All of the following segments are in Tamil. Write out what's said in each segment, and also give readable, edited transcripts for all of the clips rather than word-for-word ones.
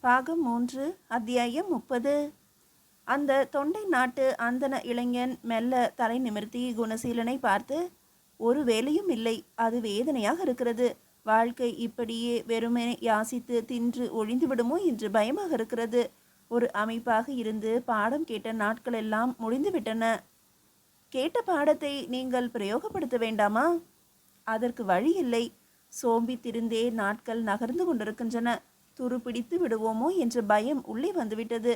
பாகம் 3 அத்தியாயம் 30. அந்த தொண்டை நாட்டு அந்தன இளைஞன் மெல்ல தலை நிமிர்த்தி குணசீலனை பார்த்து, ஒரு வேலையும் இல்லை, அது வேதனையாக இருக்கிறது. வாழ்க்கை இப்படியே வெறுமே யாசித்து தின்று ஒழிந்து விடுமோ என்று பயமாக இருக்கிறது. ஒரு அமைப்பாக இருந்து பாடம் கேட்ட நாட்கள் எல்லாம் முடிந்துவிட்டன. கேட்ட பாடத்தை நீங்கள் பிரயோகப்படுத்த வேண்டாமா? அதற்கு வழி இல்லை. சோம்பி திருந்தே நாட்கள் நகர்ந்து கொண்டிருக்கின்றன. துருப்பிடித்து விடுவோமோ என்ற பயம் உள்ளே வந்துவிட்டது.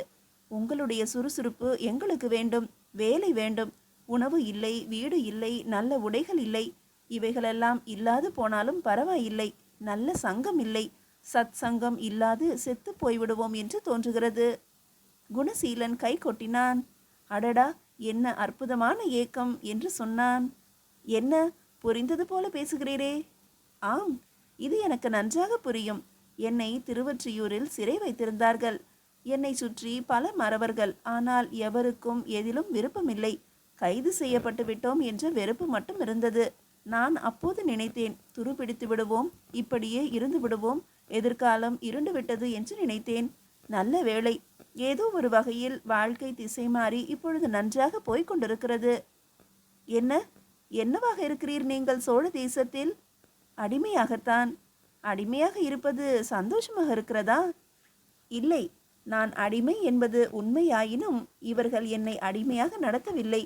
உங்களுடைய சுறுசுறுப்பு எங்களுக்கு வேண்டும். வேலை வேண்டும். உணவு இல்லை, வீடு இல்லை, நல்ல உடைகள் இல்லை. இவைகளெல்லாம் இல்லாது போனாலும் பரவாயில்லை. நல்ல சங்கம் இல்லை. சத் சங்கம் இல்லாது செத்து போய்விடுவோம் என்று தோன்றுகிறது. குணசீலன் கை கொட்டினான். அடடா, என்ன அற்புதமான ஏக்கம் என்று சொன்னான். என்ன, புரிந்தது போல பேசுகிறீரே? ஆம், இது எனக்கு நன்றாக புரியும். என்னை திருவொற்றியூரில் சிறை வைத்திருந்தார்கள். என்னை சுற்றி பல மறவர்கள். ஆனால் எவருக்கும் எதிலும் விருப்பமில்லை. கைது செய்யப்பட்டு விட்டோம் என்ற வெறுப்பு மட்டும் இருந்தது. நான் அப்போது நினைத்தேன், துருப்பிடித்து விடுவோம், இப்படியே இருந்து விடுவோம், எதிர்காலம் இருண்டு விட்டது என்று நினைத்தேன். நல்ல வேளை, ஏதோ ஒரு வகையில் வாழ்க்கை திசை மாறி இப்பொழுது நன்றாக போய்கொண்டிருக்கிறது. என்ன, என்னவாக இருக்கிறீர் நீங்கள் சோழ தேசத்தில்? அடிமையாகத்தான். அடிமையாக இருப்பது சந்தோஷமாக இருக்கிறதா? இல்லை, நான் அடிமை என்பது உண்மையாயினும் இவர்கள் என்னை அடிமையாக நடத்தவில்லை.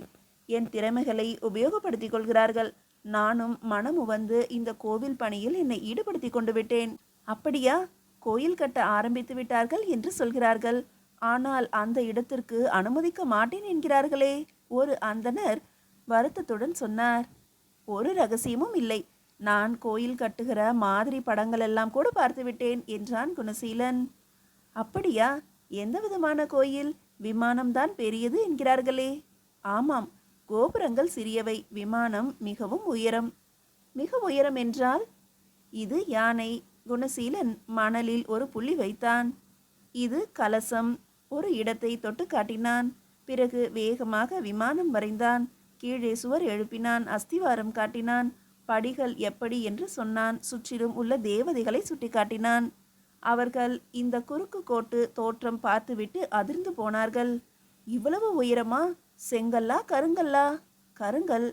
என் திறமைகளை உபயோகப்படுத்திக் கொள்கிறார்கள். நானும் மனமு வந்து இந்த கோவில் பணியில் என்னை ஈடுபடுத்தி கொண்டு விட்டேன். அப்படியா? கோயில் கட்ட ஆரம்பித்து விட்டார்கள் என்று சொல்கிறார்கள். ஆனால் அந்த இடத்திற்கு அனுமதிக்க மாட்டேன் என்கிறார்களே, ஒரு அந்தணர் வருத்தத்துடன் சொன்னார். ஒரு ரகசியமும் இல்லை. நான் கோயில் கட்டுகிற மாதிரி படங்கள் எல்லாம் கூட பார்த்து விட்டேன் என்றான் குணசீலன். அப்படியா? எந்த விதமான கோயில்? விமானம்தான் பெரியது என்கிறார்களே. ஆமாம், கோபுரங்கள் சிறியவை, விமானம் மிகவும் உயரம். மிக உயரம் என்றால்? இது யானை. குணசீலன் மணலில் ஒரு புள்ளி வைத்தான். இது கலசம். ஒரு இடத்தை தொட்டு காட்டினான். பிறகு வேகமாக விமானம் வரைந்தான். கீழே சுவர் எழுப்பினான். அஸ்திவாரம் காட்டினான். படிகள் எப்படி என்று சொன்னான். சுற்றிலும் உள்ள தேவதைகளை சுட்டி காட்டினான். அவர்கள் இந்த குறுக்கு கோட்டு தோற்றம் பார்த்துவிட்டு அதிர்ந்து போனார்கள். இவ்வளவு உயரமா? செங்கல்லா கருங்கல்லா? கருங்கல்.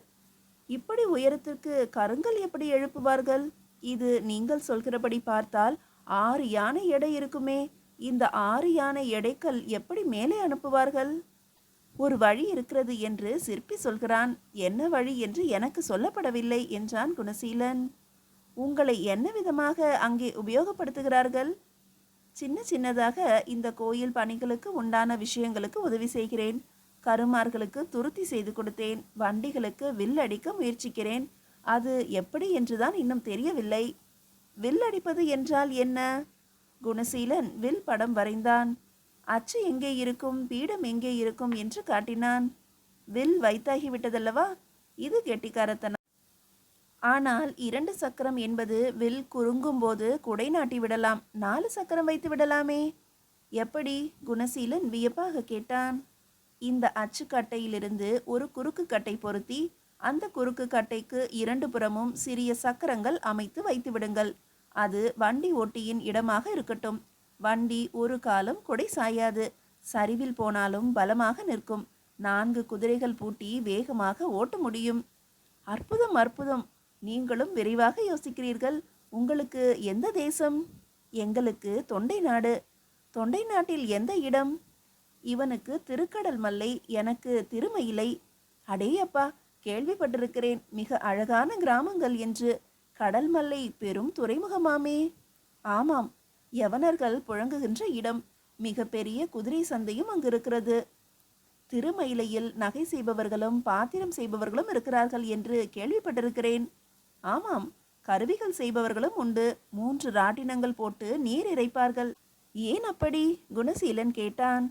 இப்படி உயரத்திற்கு கருங்கல் எப்படி எழுப்புவார்கள்? இது நீங்கள் சொல்கிறபடி பார்த்தால் 6 யானை எடை இருக்குமே. இந்த 6 யானை எடைக்கல் எப்படி மேலே அனுப்புவார்கள்? ஒரு வழி இருக்கிறது என்று சிற்பி சொல்கிறான். என்ன வழி என்று எனக்கு சொல்லப்படவில்லை என்றான் குணசீலன். உங்களை என்ன விதமாக அங்கே உபயோகப்படுத்துகிறார்கள்? சின்ன சின்னதாக இந்த கோயில் பணிகளுக்கு உண்டான விஷயங்களுக்கு உதவி செய்கிறேன். கருமார்களுக்கு துருத்தி செய்து கொடுத்தேன். வண்டிகளுக்கு வில் அடிக்க முயற்சிக்கிறேன். அது எப்படி என்றுதான் இன்னும் தெரியவில்லை. வில் அடிப்பது என்றால் என்ன? குணசீலன் வில் படம் வரைந்தான். அச்சு எங்கே இருக்கும், பீடம் எங்கே இருக்கும் என்று காட்டினான். வில் வைத்தாகிவிட்டதல்லவா? இது கெட்டிக்காரத்தனம். ஆனால் 2 சக்கரம் என்பது வில் குறுங்கும் போது குடை நாட்டி விடலாம். 4 சக்கரம் வைத்து விடலாமே. எப்படி? குணசீலன் வியப்பாக கேட்டான். இந்த அச்சுக்கட்டையிலிருந்து ஒரு குறுக்கு கட்டை பொருத்தி அந்த குறுக்கு கட்டைக்கு 2 புறமும் சிறிய சக்கரங்கள் அமைத்து வைத்து விடுங்கள். அது வண்டி ஓட்டியின் இடமாக இருக்கட்டும். வண்டி ஒரு காலம் கொடை சாயாது. சரிவில் போனாலும் பலமாக நிற்கும். 4 குதிரைகள் பூட்டி வேகமாக ஓட்ட முடியும். அற்புதம், அற்புதம். நீங்களும் விரைவாக யோசிக்கிறீர்கள். உங்களுக்கு எந்த தேசம்? எங்களுக்கு தொண்டை நாடு. தொண்டை நாட்டில் எந்த இடம்? இவனுக்கு திருக்கடல் மல்லை, எனக்கு திருமயிலை. அடேயப்பா, கேள்விப்பட்டிருக்கிறேன் மிக அழகான கிராமங்கள் என்று. கடல் மல்லை பெரும் துறைமுகமாமே. ஆமாம், யவனர்கள் புழங்குகின்ற இடம். மிக பெரிய குதிரை சந்தையும் அங்கு இருக்கிறது. திருமயிலையில் நகை செய்பவர்களும் பாத்திரம் செய்பவர்களும் இருக்கிறார்கள் என்று கேள்விப்பட்டிருக்கிறேன். ஆமாம், கருவிகள் செய்பவர்களும் உண்டு. 3 ராட்டினங்கள் போட்டு நீர் இறைப்பார்கள். ஏன் அப்படி? குணசீலன் கேட்டான்.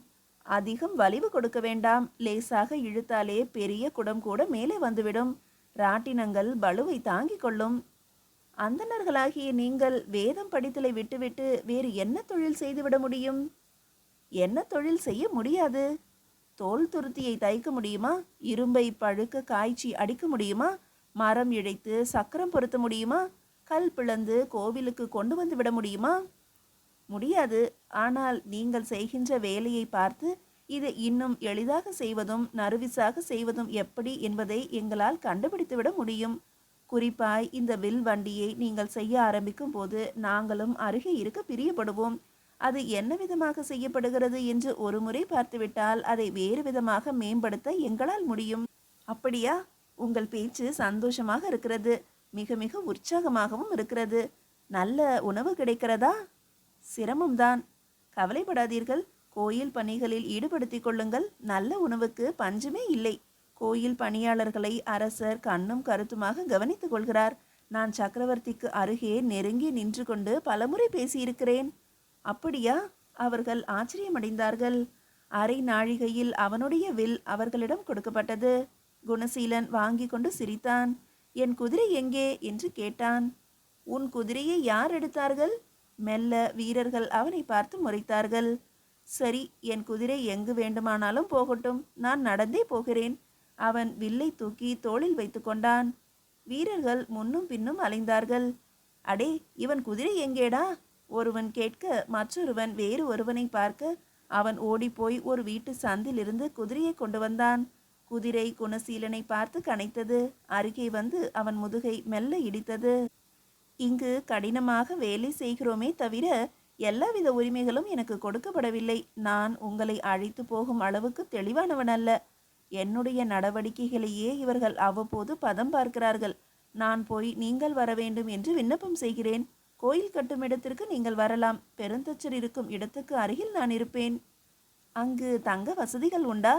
அதிகம் வலிவு கொடுக்க வேண்டாம். லேசாக இழுத்தாலே பெரிய குடம் கூட மேலே வந்துவிடும். ராட்டினங்கள் பளுவை தாங்கிக் கொள்ளும். அந்தணர்களாகிய நீங்கள் வேதம் படித்தலை விட்டுவிட்டு வேறு என்ன தொழில் செய்துவிட முடியும்? என்ன தொழில் செய்ய முடியாது? தோல் துருத்தியை தைக்க முடியுமா? இரும்பை பழுக்க காய்ச்சி அடிக்க முடியுமா? மரம் இழைத்து சக்கரம் பொருத்த முடியுமா? கல் பிளந்து கோவிலுக்கு கொண்டு வந்து விட முடியுமா? முடியாது. ஆனால் நீங்கள் செய்கின்ற வேலையை பார்த்து இதை இன்னும் எளிதாக செய்வதும் நறுவிசாக செய்வதும் எப்படி என்பதை எங்களால் கண்டுபிடித்துவிட முடியும். குறிப்பாய் இந்த வில் வண்டியை நீங்கள் செய்ய ஆரம்பிக்கும் போது நாங்களும் அருகே இருக்க பிரியப்படுவோம். அது என்ன விதமாக செய்யப்படுகிறது என்று ஒரு முறை பார்த்துவிட்டால் அதை வேறு விதமாக மேம்படுத்த எங்களால் முடியும். அப்படியா? உங்கள் பேச்சு சந்தோஷமாக இருக்கிறது. மிக மிக உற்சாகமாகவும் இருக்கிறது. நல்ல உணவு கிடைக்கிறதா? சிரமம்தான். கவலைப்படாதீர்கள். கோயில் பணிகளில் ஈடுபடுத்திக் கொள்ளுங்கள். நல்ல உணவுக்கு பஞ்சமே இல்லை. கோயில் பணியாளர்களை அரசர் கண்ணும் கருத்துமாக கவனித்துக் கொள்கிறார். நான் சக்கரவர்த்திக்கு அருகே நெருங்கி நின்று கொண்டு பலமுறை பேசியிருக்கிறேன். அப்படியா? அவர்கள் ஆச்சரியமடைந்தார்கள். அரை நாழிகையில் அவனுடைய வில் அவர்களிடம் கொடுக்கப்பட்டது. குணசீலன் வாங்கி கொண்டு சிரித்தான். என் குதிரை எங்கே என்று கேட்டான். உன் குதிரையை யார் எடுத்தார்கள்? மெல்ல வீரர்கள் அவனை பார்த்து முறைத்தார்கள். சரி, என் குதிரை எங்கு வேண்டுமானாலும் போகட்டும், நான் நடந்தே போகிறேன். அவன் வில்லை தூக்கி தோளில் வைத்து கொண்டான். வீரர்கள் முன்னும் பின்னும் அலைந்தார்கள். அடே, இவன் குதிரை எங்கேடா? ஒருவன் கேட்க மற்றொருவன் வேறு ஒருவனை பார்க்க அவன் ஓடிப்போய் ஒரு வீட்டு சந்திலிருந்து குதிரையை கொண்டு வந்தான். குதிரை குணசீலனை பார்த்து கனைத்தது. அருகே வந்து அவன் முதுகை மெல்ல இடித்தது. இங்கு கடினமாக வேலை செய்கிறோமே தவிர எல்லாவித உரிமைகளும் எனக்கு கொடுக்கப்படவில்லை. நான் உங்களை அழைத்து போகும் அளவுக்கு தெளிவானவன் அல்ல. என்னுடைய நடவடிக்கைகளையே இவர்கள் அவ்வப்போது பதம் பார்க்கிறார்கள். நான் போய் நீங்கள் வர வேண்டும் என்று விண்ணப்பம் செய்கிறேன். கோயில் கட்டும் இடத்திற்கு நீங்கள் வரலாம். பெருந்தச்சர் இருக்கும் இடத்துக்கு அருகில் நான் இருப்பேன். அங்கு தங்க வசதிகள் உண்டா?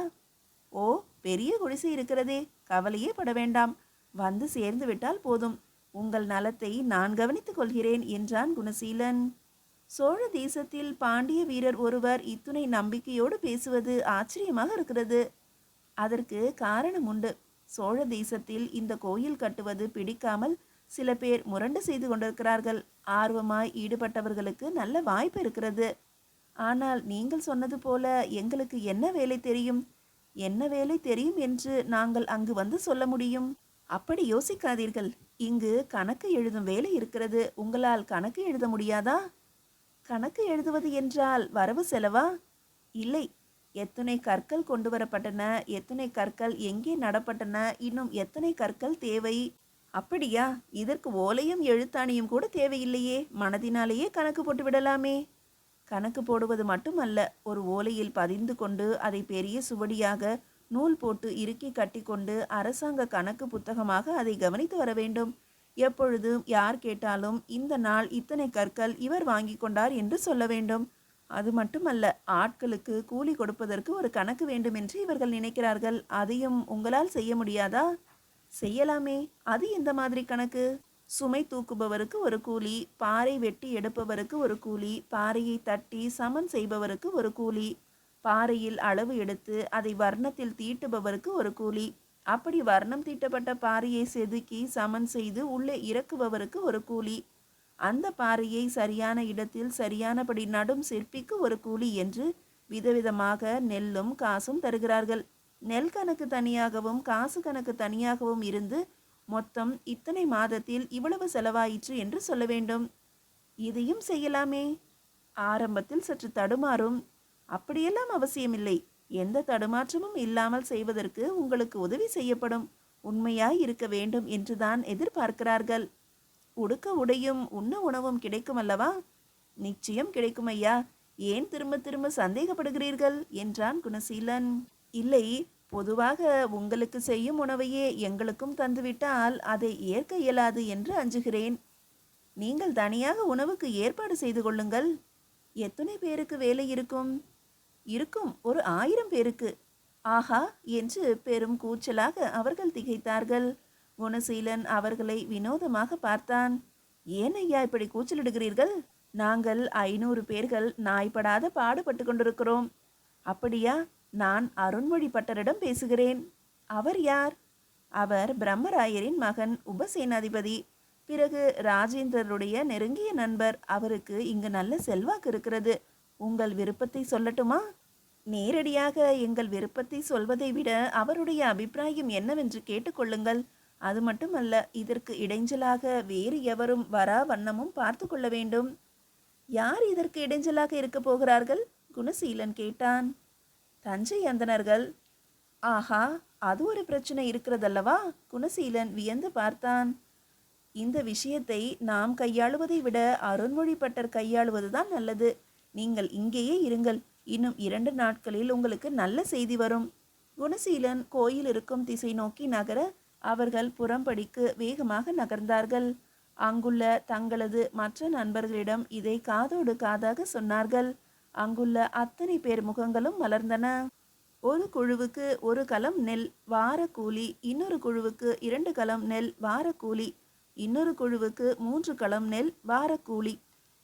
ஓ, பெரிய குடிசை இருக்கிறதே. கவலையே பட வேண்டாம். வந்து சேர்ந்து விட்டால் போதும். உங்கள் நலத்தை நான் கவனித்துக் கொள்கிறேன் என்றான் குணசீலன். சோழ தேசத்தில் பாண்டிய வீரர் ஒருவர் இத்துணை நம்பிக்கையோடு பேசுவது ஆச்சரியமாக இருக்கிறது. அதற்கு காரணம் உண்டு. சோழ தேசத்தில் இந்த கோயில் கட்டுவது பிடிக்காமல் சில பேர் முரண்டு செய்து கொண்டிருக்கிறார்கள். ஆர்வமாய் ஈடுபட்டவர்களுக்கு நல்ல வாய்ப்பு இருக்கிறது. ஆனால் நீங்கள் சொன்னது போல எங்களுக்கு என்ன வேலை தெரியும்? என்ன வேலை தெரியும் என்று நாங்கள் அங்கு வந்து சொல்ல முடியும்? அப்படி யோசிக்காதீர்கள். இங்கு கணக்கு எழுதும் வேலை இருக்கிறது. உங்களால் கணக்கு எழுத முடியாதா? கணக்கு எழுதுவது என்றால் வரவு செலவா? இல்லை. எத்தனை கற்கள் கொண்டு வரப்பட்டன, எத்தனை கற்கள் எங்கே நடப்பட்டன, இன்னும் எத்தனை கற்கள் தேவை? அப்படியா? இதற்கு ஓலையும் எழுத்தாணியும் கூட தேவையில்லையே. மனதினாலேயே கணக்கு போட்டு விடலாமே. கணக்கு போடுவது மட்டுமல்ல, ஒரு ஓலையில் பதிந்து கொண்டு அதை பெரிய சுவடியாக நூல் போட்டு இறுக்கி கட்டி கொண்டு அரசாங்க கணக்கு புத்தகமாக அதை கவனித்து வர வேண்டும். எப்பொழுதும் யார் கேட்டாலும் இந்த நாள் இத்தனை கற்கள் இவர் வாங்கி கொண்டார் என்று சொல்ல வேண்டும். அது மட்டுமல்ல, ஆட்களுக்கு கூலி கொடுப்பதற்கு ஒரு கணக்கு வேண்டும் என்று இவர்கள் நினைக்கிறார்கள். அதையும் உங்களால் செய்ய முடியாதா? செய்யலாமே. அது எந்த மாதிரி கணக்கு? சுமை தூக்குபவருக்கு ஒரு கூலி, பாறை வெட்டி எடுப்பவருக்கு ஒரு கூலி, பாறையை தட்டி சமன் செய்பவருக்கு ஒரு கூலி, பாறையில் அளவு எடுத்து அதை வர்ணத்தில் தீட்டுபவருக்கு ஒரு கூலி, அப்படி வர்ணம் தீட்டப்பட்ட பாறையை செதுக்கி சமன் செய்து உள்ளே இறக்குபவருக்கு ஒரு கூலி, அந்த பாறையை சரியான இடத்தில் சரியானபடி நடும் சிற்பிக்கு ஒரு கூலி என்று விதவிதமாக நெல்லும் காசும் தருகிறார்கள். நெல் கணக்கு தனியாகவும் காசு கணக்கு தனியாகவும் இருந்து மொத்தம் இத்தனை மாதத்தில் இவ்வளவு செலவாயிற்று என்று சொல்ல வேண்டும். இதையும் செய்யலாமே. ஆரம்பத்தில் சற்று தடுமாறும். அப்படியெல்லாம் அவசியமில்லை. எந்த தடுமாற்றமும் இல்லாமல் செய்வதற்கு உங்களுக்கு உதவி செய்யப்படும். உண்மையாய் இருக்க வேண்டும் என்றுதான் எதிர்பார்க்கிறார்கள். உடுக்க உடையும் உண்ண உணவும் கிடைக்கும் அல்லவா? நிச்சயம் கிடைக்கும் ஐயா. ஏன் திரும்ப திரும்ப சந்தேகப்படுகிறீர்கள் என்றான் குணசீலன். இல்லை, பொதுவாக உங்களுக்கு செய்யும் உணவையே எங்களுக்கும் தந்துவிட்டால் அதை ஏற்க இயலாது என்று அஞ்சுகிறேன். நீங்கள் தனியாக உணவுக்கு ஏற்பாடு செய்து கொள்ளுங்கள். எத்தனை பேருக்கு வேலை இருக்கும்? இருக்கும், ஒரு 1000 பேருக்கு. ஆஹா என்று பெரும் கூச்சலாக அவர்கள் திகைத்தார்கள். குணசீலன் அவர்களை வினோதமாக பார்த்தான். ஏன் ஐயா இப்படி கூச்சலிடுகிறீர்கள்? நாங்கள் 500 பேர்கள் நாய்படாத பாடுபட்டு கொண்டிருக்கிறோம். அப்படியா? நான் அருண்மொழி பட்டரிடம் பேசுகிறேன். அவர் யார்? அவர் பிரம்மராயரின் மகன், உபசேனாதிபதி. பிறகு ராஜேந்திரருடைய நெருங்கிய நண்பர். அவருக்கு இங்கு நல்ல செல்வாக்கு இருக்கிறது. உங்கள் விருப்பத்தை சொல்லட்டுமா? நேரடியாக எங்கள் விருப்பத்தை சொல்வதை விட அவருடைய அபிப்பிராயம் என்னவென்று கேட்டுக்கொள்ளுங்கள். அது மட்டுமல்ல, இதற்கு இடைஞ்சலாக வேறு எவரும் வரா வண்ணமும் பார்த்து கொள்ள வேண்டும். யார் இதற்கு இடைஞ்சலாக இருக்கப் போகிறார்கள்? குணசீலன் கேட்டான். தஞ்சை அந்தணர்கள். ஆஹா, அது ஒரு பிரச்சனை இருக்கிறதல்லவா? குணசீலன் வியந்து பார்த்தான். இந்த விஷயத்தை நாம் கையாளுவதை விட அருண்மொழி பட்டர் கையாளுவதுதான் நல்லது. நீங்கள் இங்கேயே இருங்கள். இன்னும் 2 நாட்களில் உங்களுக்கு நல்ல செய்தி வரும். குணசீலன் கோயில் இருக்கும் திசை நோக்கி நகர அவர்கள் புறம்படிக்கு வேகமாக நகர்ந்தார்கள். அங்குள்ள தங்களது மற்ற நண்பர்களிடம் இதை காதோடு காதாக சொன்னார்கள். அங்குள்ள அத்தனை பேர் முகங்களும் மலர்ந்தன. ஒரு குழுவுக்கு 1 கலம் நெல் வார கூலி, இன்னொரு குழுவுக்கு 2 கலம் நெல் வார கூலி, இன்னொரு குழுவுக்கு 3 கலம் நெல் வார கூலி,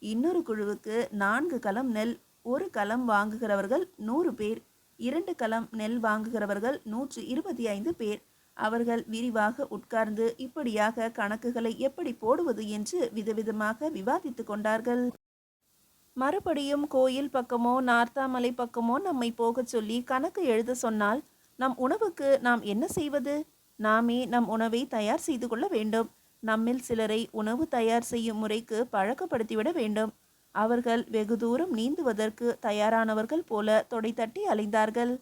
இன்னொரு குழுவுக்கு 4 கலம் நெல். 1 கலம் வாங்குகிறவர்கள் 100 பேர், 2 கலம் நெல் வாங்குகிறவர்கள் 125 பேர். அவர்கள் விரிவாக உட்கார்ந்து இப்படியாக கணக்குகளை எப்படி போடுவது என்று விதவிதமாக விவாதித்து கொண்டார்கள். மறுபடியும் கோயில் பக்கமோ நார்த்தாமலை பக்கமோ நம்மை போகச் சொல்லி கணக்கு எழுத சொன்னால் நம் உணவுக்கு நாம் என்ன செய்வது? நாமே நம் உணவை தயார் செய்து கொள்ள வேண்டும். நம்மில் சிலரை உணவு தயார் செய்யும் முறைக்கு பழக்கப்படுத்திவிட வேண்டும். அவர்கள் வெகு தூரம் நீந்துவதற்கு தயாரானவர்கள் போல தொடை தட்டி அலைந்தார்கள்.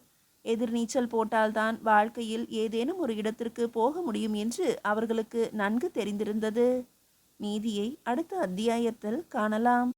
எதிர்நீச்சல் போட்டால்தான் வாழ்க்கையில் ஏதேனும் ஒரு இடத்திற்கு போக முடியும் என்று அவர்களுக்கு நன்கு தெரிந்திருந்தது. மீதியை அடுத்த அத்தியாயத்தில் காணலாம்.